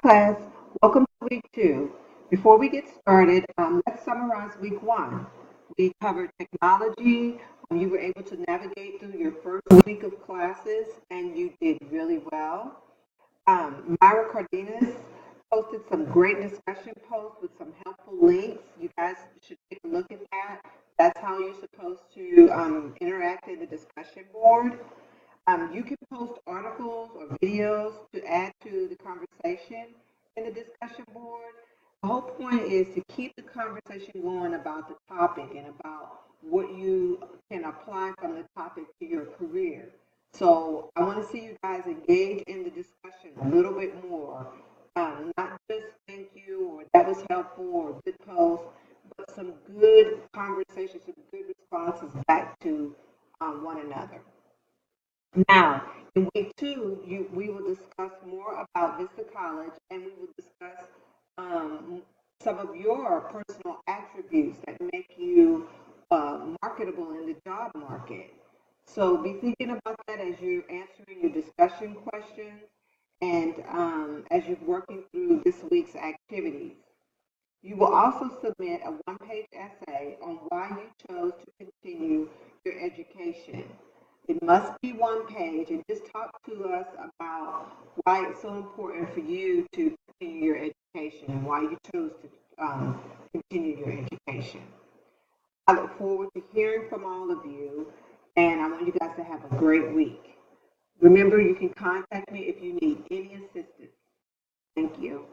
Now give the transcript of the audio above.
class. Welcome to week 2. Before we get started, let's summarize week 1. We covered technology. You were able to navigate through your first week of classes, and you did really well. Myra Cardenas posted some great discussion posts with some helpful links. You guys should take a look at that. That's how you're supposed to interact in the discussion board. You can post articles or videos to add to the conversation in the discussion board. The whole point is to keep the conversation going about the topic and about what you can apply from the topic to your career. So I want to see you guys engage in the discussion a little bit more. Not just thank you or that was helpful or good post, but some good conversations, some good responses back to one another. Now, in week 2, we will discuss more about Vista College, and we will discuss some of your personal attributes that make you marketable in the job market. So be thinking about that as you're answering your discussion questions and as you're working through this week's activities. You will also submit a one-page essay on why you chose to continue your education. It must be one page, and just talk to us about why it's so important for you to continue your education and why you chose to continue your education. I look forward to hearing from all of you, and I want you guys to have a great week. Remember, you can contact me if you need any assistance. Thank you.